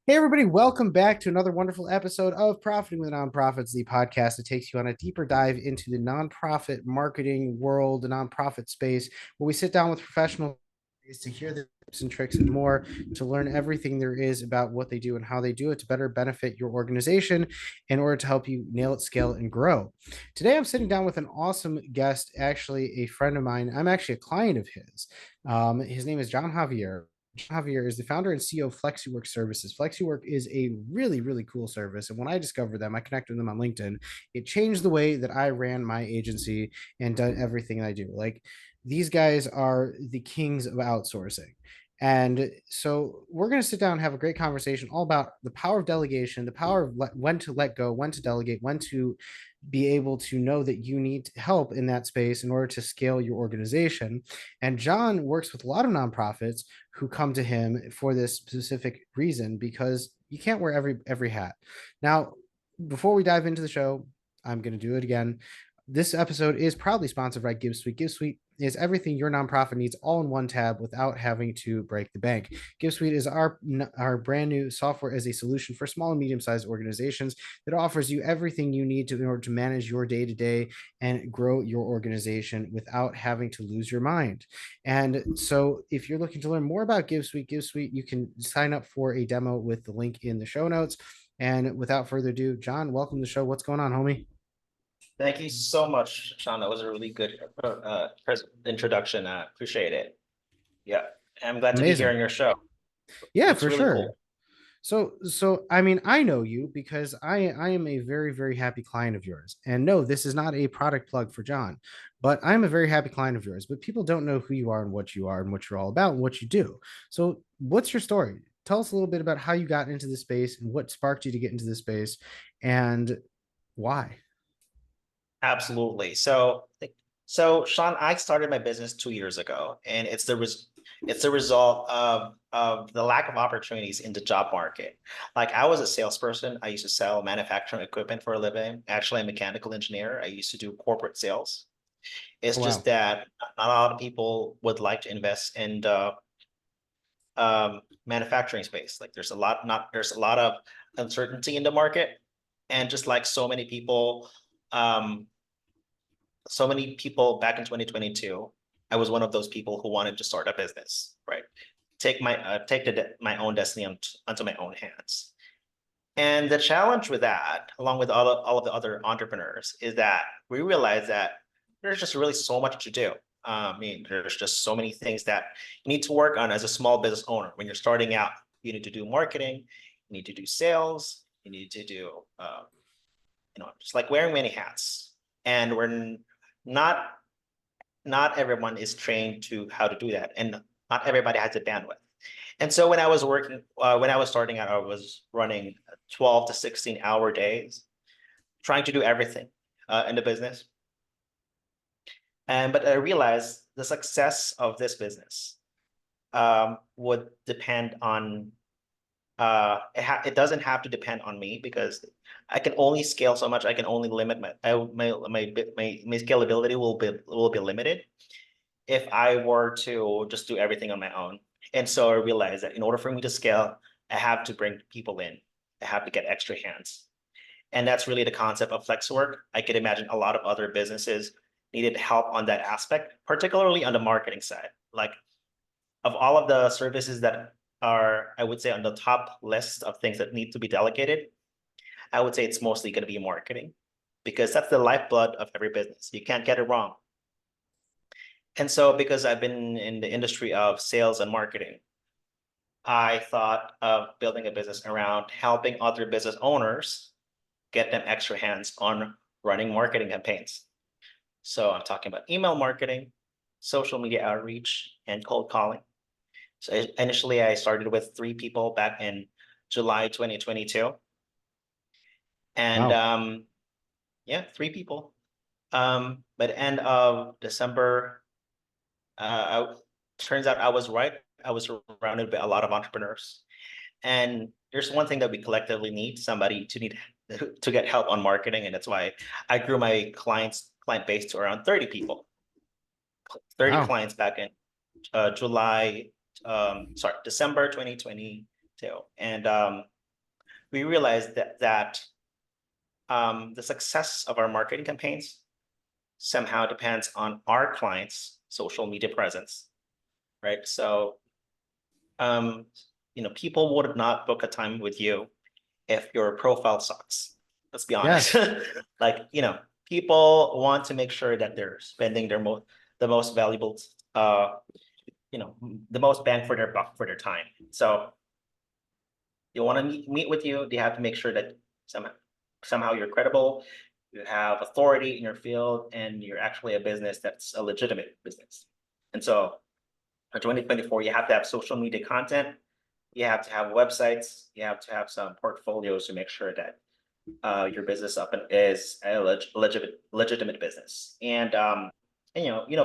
Hey, everybody, welcome back to another wonderful episode of Profiting with Nonprofits, the podcast that takes you on a deeper dive into the nonprofit marketing world, the nonprofit space, where we sit down with professionals to hear the tips and tricks and more, to learn everything there is about what they do and how they do it to better benefit your organization in order to help you nail it, scale, and grow. Today, I'm sitting down with an awesome guest, actually, a friend of mine. I'm actually a client of his. His name is John Javier. Javier is the founder and CEO of FlexiWork Services. FlexiWork is a really, really cool service. And when I discovered them, I connected with them on LinkedIn. It changed the way that I ran my agency and done everything I do. Like these guys are the kings of outsourcing. And so we're going to sit down and have a great conversation all about the power of delegation, the power of when to let go, when to delegate, when to be able to know that you need help in that space in order to scale your organization. And John works with a lot of nonprofits who come to him for this specific reason because you can't wear every hat. Now, before we dive into the show, I'm going to do it again. This episode is proudly sponsored by GiveSuite. GiveSuite is everything your nonprofit needs all in one tab without having to break the bank. GiveSuite is our brand new software as a solution for small and medium-sized organizations that offers you everything you need in order to manage your day-to-day and grow your organization without having to lose your mind. And so if you're looking to learn more about GiveSuite, you can sign up for a demo with the link in the show notes. And without further ado, John, welcome to the show. What's going on, homie? Thank you so much, Sean. That was a really good introduction. I appreciate it. Yeah, I'm glad to be here Amazing. on your show. Yeah, Looks for really sure. cool. So I mean, I know you because I am a very, very happy client of yours. And no, this is not a product plug for John, but I'm a very happy client of yours. But people don't know who you are and what you are and what you're all about and what you do. So what's your story? Tell us a little bit about how you got into this space and what sparked you to get into this space and why. Absolutely. So Sean, I started my business 2 years ago, and it's the result of the lack of opportunities in the job market. Like I was a salesperson. I used to sell manufacturing equipment for a living. Actually, I'm a mechanical engineer. I used to do corporate sales. It's Oh, just wow. that not a lot of people would like to invest in manufacturing space. Like there's a lot of uncertainty in the market, and just like um, so many people back in 2022, I was one of those people who wanted to start a business, right? Take my own destiny onto my own hands. And the challenge with that, along with all of the other entrepreneurs, is that we realize that there's just really so much to do. I mean, there's just so many things that you need to work on as a small business owner. When you're starting out, you need to do marketing, you need to do sales, you need to do, just like wearing many hats. And not not everyone is trained to how to do that, and not everybody has the bandwidth. And so when I was starting out, I was running 12 to 16-hour days, trying to do everything in the business. But I realized the success of this business would depend on it doesn't have to depend on me because I can only scale so much. I can only limit my scalability will be limited if I were to just do everything on my own. And so I realized that in order for me to scale, I have to bring people in. I have to get extra hands. And that's really the concept of FlexiWork. I could imagine a lot of other businesses needed help on that aspect, particularly on the marketing side. Like of all of the services that are, I would say, on the top list of things that need to be delegated, I would say it's mostly going to be marketing because that's the lifeblood of every business. You can't get it wrong. And so, because I've been in the industry of sales and marketing, I thought of building a business around helping other business owners get them extra hands on running marketing campaigns. So I'm talking about email marketing, social media outreach, and cold calling. So initially, I started with 3 people back in July 2022. And Wow. yeah, 3 people. By the end of December, turns out I was right. I was surrounded by a lot of entrepreneurs. And there's one thing that we collectively need, somebody to get help on marketing. And that's why I grew my client base to around 30 people, 30 Wow. clients back in December 2022. And we realized that the success of our marketing campaigns somehow depends on our clients' social media presence, right? So, um, people would not book a time with you if your profile sucks. Let's be honest. Yes. Like, people want to make sure that they're spending the most valuable, you know, the most bang for their buck for their time. So you want to meet with you, they have to make sure that somehow you're credible, you have authority in your field, and you're actually a business that's a legitimate business. And so for 2024, you have to have social media content, you have to have websites, you have to have some portfolios to make sure that your business up and is a legitimate business. And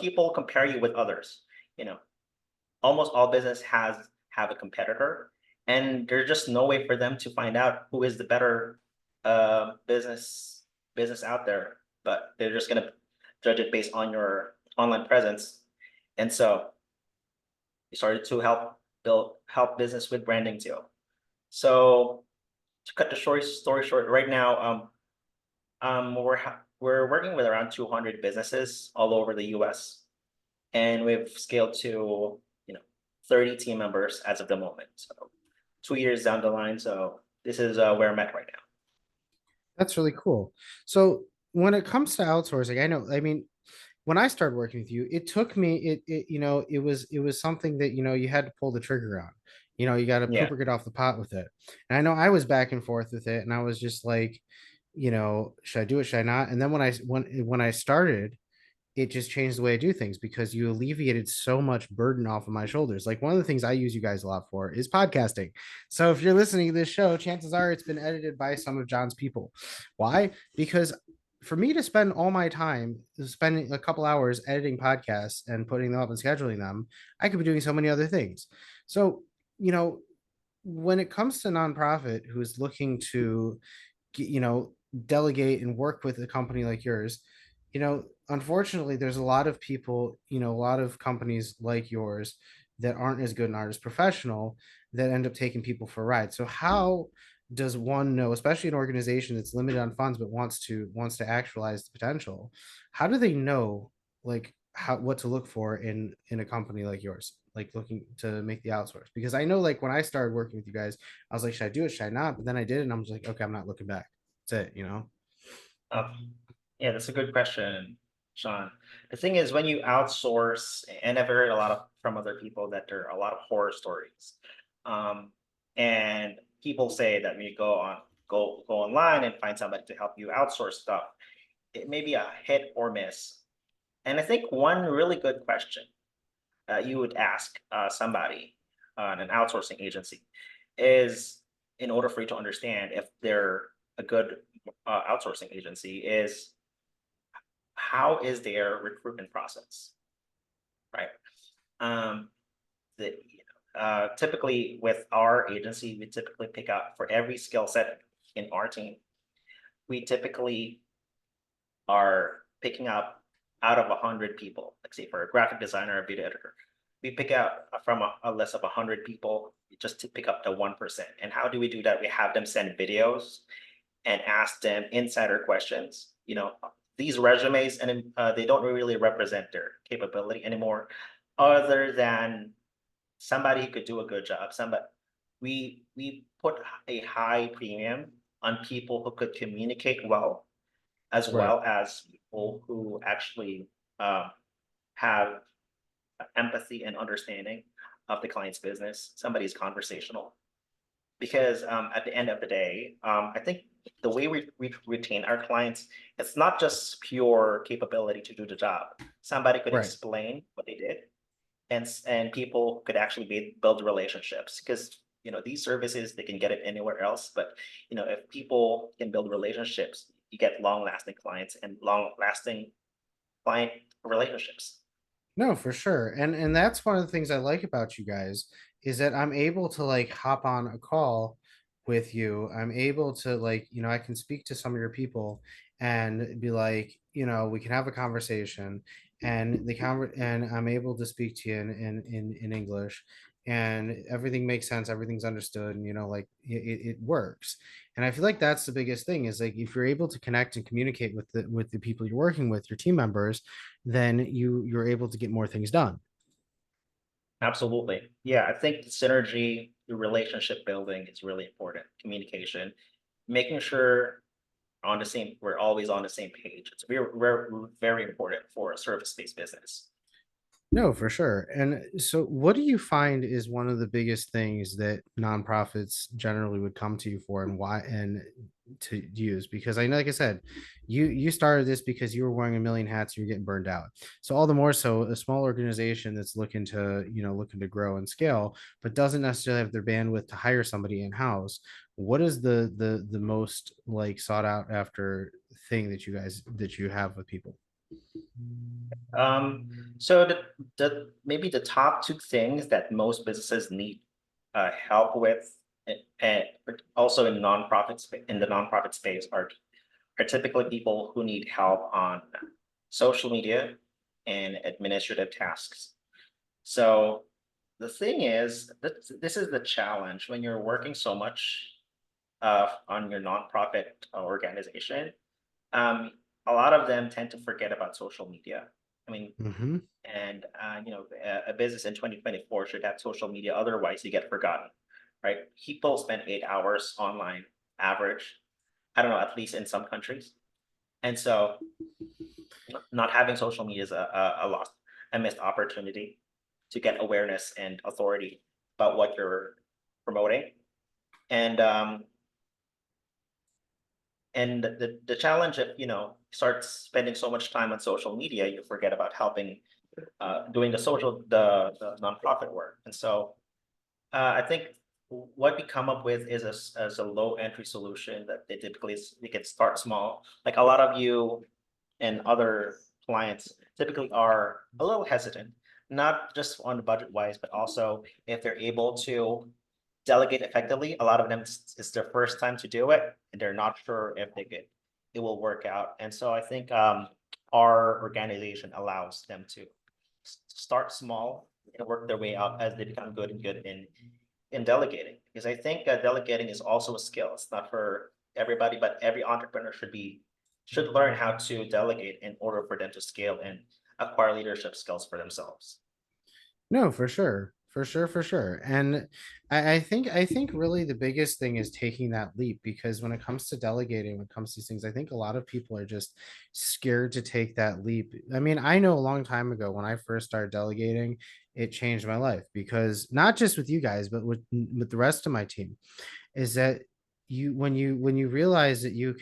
people compare you with others. You know, almost all business have a competitor, and there's just no way for them to find out who is the better business out there. But they're just gonna judge it based on your online presence. And so we started to help business with branding too. So to cut the short story short, right now, we're working with around 200 businesses all over the U.S. and we've scaled to 30 team members as of the moment. So 2 years down the line. So this is where I'm at right now. That's really cool. So when it comes to outsourcing, I know, I mean, when I started working with you, it took me it was something that you had to pull the trigger on. You got to Yeah. poop or get off the pot with it. And I know I was back and forth with it, and I was just like, should I do it? Should I not? And then when I started, it just changed the way I do things because you alleviated so much burden off of my shoulders. Like one of the things I use you guys a lot for is podcasting. So if you're listening to this show, chances are it's been edited by some of John's people. Why? Because for me to spend all my time spending a couple hours editing podcasts and putting them up and scheduling them, I could be doing so many other things. So, when it comes to nonprofit who's looking to you know delegate and work with a company like yours, unfortunately there's a lot of people, a lot of companies like yours that aren't as good and aren't as professional, that end up taking people for rides. So how does one know, especially an organization that's limited on funds but wants to actualize the potential, how do they know, like, what to look for in a company like yours, like looking to make the outsource? Because I know, like, when I started working with you guys, I was like, should I do it, should I not? But then I did it and I'm just like, okay, I'm not looking back. That's it. Yeah, that's a good question, Sean. The thing is, when you outsource, and I've heard a lot from other people that there are a lot of horror stories. Um, and people say that when you go online and find somebody to help you outsource stuff, it may be a hit or miss. And I think one really good question you would ask somebody an outsourcing agency is, in order for you to understand if they're a good outsourcing agency, is how is their recruitment process, right? Um, Typically with our agency, we typically pick out for every skill set in our team. We typically are picking up out of 100 people. Like say for a graphic designer or video editor, we pick out from a list of 100 people just to pick up the 1%. And how do we do that? We have them send videos and ask them insider questions. These resumes, and they don't really represent their capability anymore, other than somebody who could do a good job. Somebody we put a high premium on people who could communicate well, as Right. well as people who actually have empathy and understanding of the client's business. Somebody's conversational. Because at the end of the day, I think the way we retain our clients, it's not just pure capability to do the job. Somebody could Right. explain what they did, and people could actually build relationships. Because these services, they can get it anywhere else, but if people can build relationships, you get long lasting clients and long lasting client relationships. No, for sure. And that's one of the things I like about you guys, is that I'm able to, like, hop on a call with you. I'm able to, like, I can speak to some of your people and be like, we can have a conversation, and I'm able to speak to you in English, and everything makes sense, everything's understood, and like it works. And I feel like that's the biggest thing, is like if you're able to connect and communicate with the people you're working with, your team members, then you're able to get more things done. Absolutely. Yeah, I think the synergy, the relationship building is really important. Communication, making sure we're always on the same page. It's very important for a service-based business. No, for sure. And so, what do you find is one of the biggest things that nonprofits generally would come to you for, and why, and to use? Because I know, like I said, you started this because you were wearing a million hats, you're getting burned out. So all the more so, a small organization that's looking to grow and scale, but doesn't necessarily have their bandwidth to hire somebody in house. What is the most like sought out after thing that you have with people? So the maybe the top two things that most businesses need help with, and also in in the nonprofit space are typically people who need help on social media and administrative tasks. So the thing is that this is the challenge when you're working so much on your nonprofit organization. Um, a lot of them tend to forget about social media. I mean, Mm-hmm. and a business in 2024 should have social media, otherwise you get forgotten, right? People spend 8 hours online average. I don't know, at least in some countries. And so not having social media is a loss, a missed opportunity to get awareness and authority about what you're promoting. And the challenge if start spending so much time on social media, you forget about helping doing the nonprofit work. And so I think what we come up with is as a low entry solution that they typically we can start small. Like a lot of you and other clients typically are a little hesitant, not just on the budget wise, but also if they're able to delegate effectively. A lot of them it's their first time to do it, and they're not sure if it will work out. And so I think our organization allows them to start small and work their way up as they become good in delegating. Because I think delegating is also a skill. It's not for everybody, but every entrepreneur should learn how to delegate in order for them to scale and acquire leadership skills for themselves. No, for sure. For sure, for sure. And I think really the biggest thing is taking that leap, because when it comes to delegating, when it comes to these things, I think a lot of people are just scared to take that leap. I mean, I know a long time ago when I first started delegating, it changed my life, because not just with you guys, but with the rest of my team, is that when you realize that you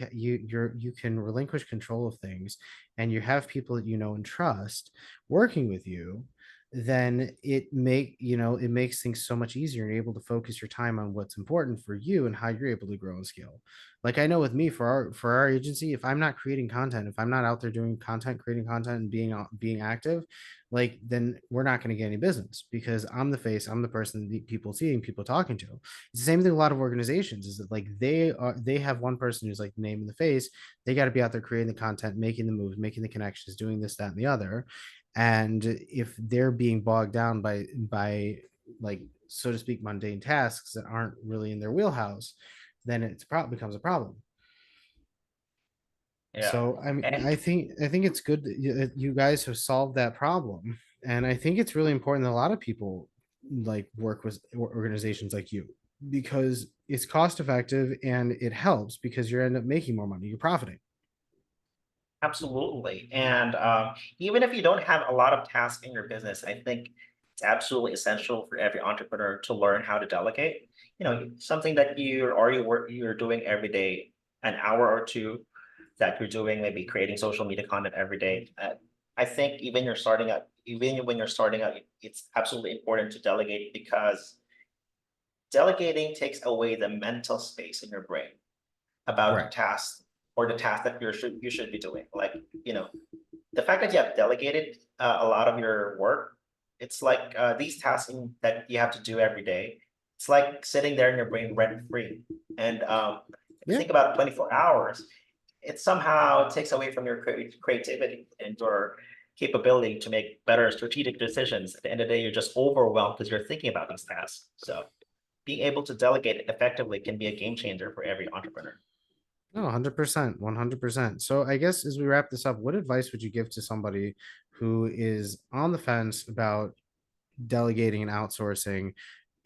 can relinquish control of things, and you have people that you know and trust working with you, then it makes things so much easier, and you're able to focus your time on what's important for you and how you're able to grow and scale. Like I know with me, for our agency, if I'm not creating content, if I'm not out there doing content, creating content, and being active, like, then we're not going to get any business, because I'm the face, I'm the person that people seeing, people talking to. It's the same thing. A lot of organizations is that like they have one person who's like the name in the face. They got to be out there creating the content, making the moves, making the connections, doing this, that, and the other. And if they're being bogged down by like, so to speak, mundane tasks that aren't really in their wheelhouse, then it's probably becomes a problem. Yeah. So I mean, And I think it's good that you guys have solved that problem, and I think it's really important that a lot of people like work with organizations like you, because it's cost effective and it helps because you end up making more money, you're profiting. absolutely. And even if you don't have a lot of tasks in your business, I think it's absolutely essential for every entrepreneur to learn how to delegate. Something that you're doing every day, an hour or two that you're doing, maybe creating social media content every day. I think even when you're starting out, it's absolutely important to delegate, because delegating takes away the mental space in your brain about the Right. task or the task that you should be doing. Like, the fact that you have delegated a lot of your work, it's like these tasks that you have to do every day. It's like sitting there in your brain rent free. And Yeah. think about 24 hours. It somehow takes away from your creativity and your capability to make better strategic decisions. At the end of the day, you're just overwhelmed because you're thinking about these tasks. So being able to delegate effectively can be a game changer for every entrepreneur. No, 100%, 100%. So I guess as we wrap this up, what advice would you give to somebody who is on the fence about delegating and outsourcing,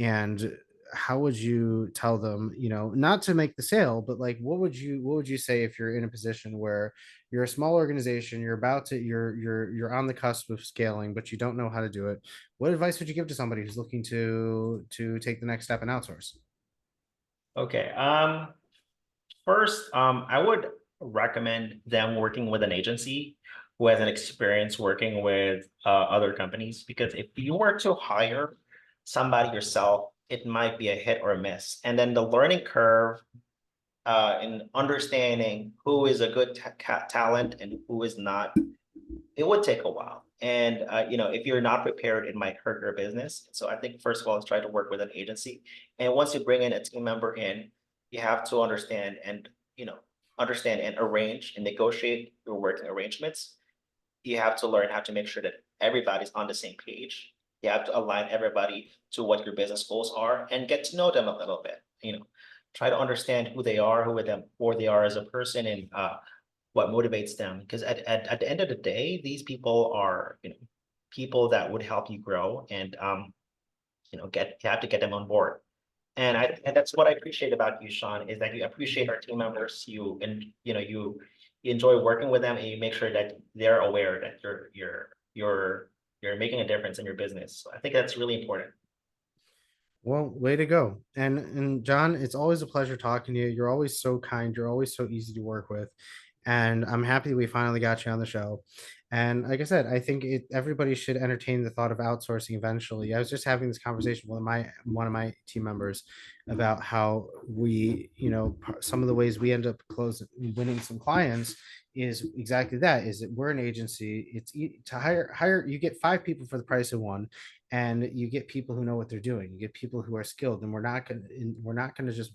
and how would you tell them, not to make the sale, but like what would you say if you're in a position where you're a small organization, you're about to you're on the cusp of scaling, but you don't know how to do it? What advice would you give to somebody who's looking to take the next step and outsource? Okay. First, I would recommend them working with an agency who has an experience working with other companies, because if you were to hire somebody yourself, it might be a hit or a miss. And then the learning curve in understanding who is a good talent and who is not, it would take a while. And if you're not prepared, it might hurt your business. So I think first of all, let's try to work with an agency. And once you bring in a team member in, you have to understand and arrange and negotiate your working arrangements. You have to learn how to make sure that everybody's on the same page. You have to align everybody to what your business goals are and get to know them a little bit. Try to understand who they are, who they are as a person, and what motivates them. Because at the end of the day, these people are, people that would help you grow, and you have to get them on board. And that's what I appreciate about you, Sean, is that you appreciate our team members. You enjoy working with them, and you make sure that they're aware that you're making a difference in your business. So I think that's really important. Well, way to go. And John, it's always a pleasure talking to you. You're always so kind. You're always so easy to work with. And I'm happy we finally got you on the show. And like I said, I think everybody should entertain the thought of outsourcing eventually. I was just having this conversation with one of my team members about how some of the ways we end up winning some clients is exactly that, is that we're an agency. To hire you get five people for the price of one, and you get people who know what they're doing. You get people who are skilled, and we're not going to just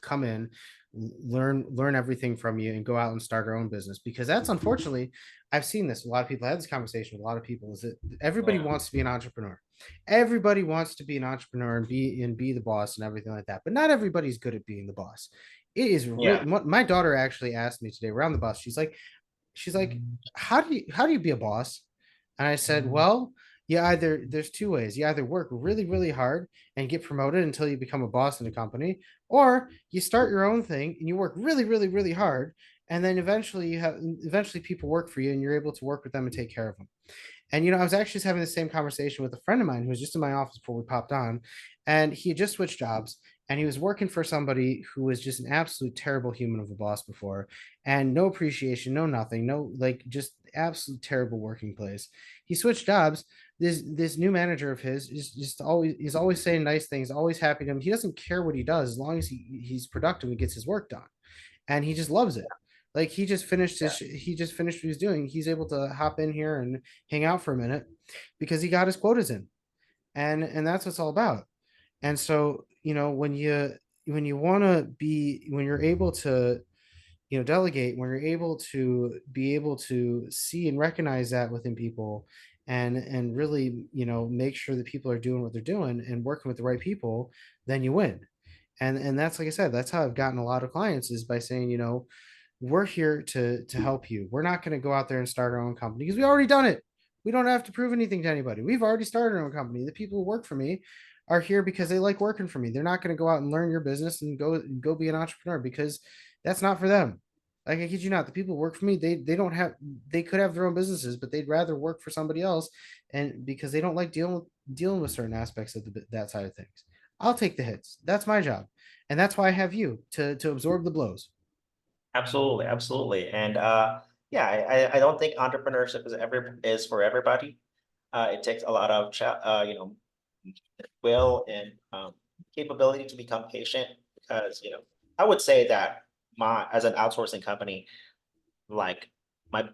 come in, learn everything from you, and go out and start our own business, because that's, unfortunately, I've seen this. A lot of people had this conversation with a lot of people, is that everybody Yeah. wants to be an entrepreneur. Everybody wants to be an entrepreneur and be the boss and everything like that, but not everybody's good at being the boss. It is really, Yeah. my daughter actually asked me today around the bus. She's like, how do you be a boss? And I said, well, there's two ways. You either work really, really hard and get promoted until you become a boss in a company, or you start your own thing and you work really, really, really hard. And then eventually people work for you and you're able to work with them and take care of them. And I was actually just having the same conversation with a friend of mine who was just in my office before we popped on, and he had just switched jobs, and he was working for somebody who was just an absolute terrible human of a boss before, and no appreciation, no nothing, no, like, just absolute terrible working place. He switched jobs. This new manager of his is always saying nice things, always happy to him. He doesn't care what he does as long as he's productive and gets his work done, and he just loves it. Like, Yeah. he just finished what he's doing. He's able to hop in here and hang out for a minute because he got his quotas in, and that's what it's all about. And so, when you're able to, delegate, when you're able to be able to see and recognize that within people, and really, make sure that people are doing what they're doing and working with the right people, then you win. And that's, like I said, that's how I've gotten a lot of clients, is by saying, we're here to help you. We're not going to go out there and start our own company because we already done it. We don't have to prove anything to anybody. We've already started our own company. The people who work for me are here because they like working for me. They're not going to go out and learn your business and go be an entrepreneur, because that's not for them. Like, I kid you not, the people who work for me, they don't have, they could have their own businesses, but they'd rather work for somebody else, and because they don't like dealing with certain aspects of that side of things. I'll take the hits. That's my job, and that's why I have you to absorb the blows. Absolutely, absolutely. And yeah, I don't think entrepreneurship is for everybody. It takes a lot of will and capability to become patient, because I would say that my as an outsourcing company, like my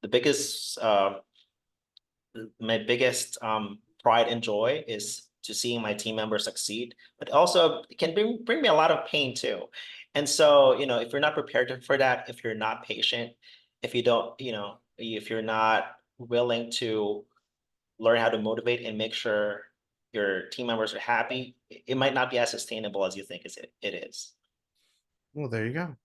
the biggest my biggest pride and joy is to seeing my team members succeed, but also it can bring me a lot of pain too. And so, if you're not prepared for that, if you're not patient, if you don't, if you're not willing to learn how to motivate and make sure your team members are happy, it might not be as sustainable as you think it is. Well, there you go.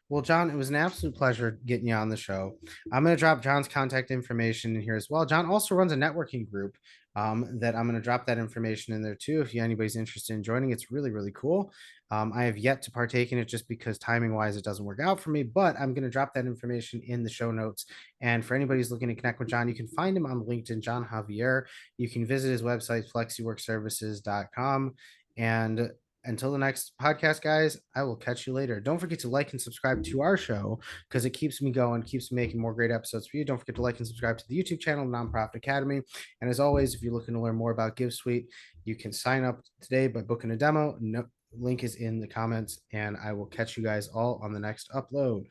Well, John, it was an absolute pleasure getting you on the show. I'm going to drop John's contact information in here as well. John also runs a networking group that I'm going to drop that information in there too. If anybody's interested in joining, it's really, really cool. I have yet to partake in it just because timing wise, it doesn't work out for me, but I'm going to drop that information in the show notes. And for anybody who's looking to connect with John, you can find him on LinkedIn, John Javier. You can visit his website, flexiworkservices.com. And until the next podcast, guys, I will catch you later. Don't forget to like and subscribe to our show because it keeps me going, keeps me making more great episodes for you. Don't forget to like and subscribe to the YouTube channel, Nonprofit Academy. And as always, if you're looking to learn more about GiveSuite, you can sign up today by booking a demo. No, link is in the comments, and I will catch you guys all on the next upload.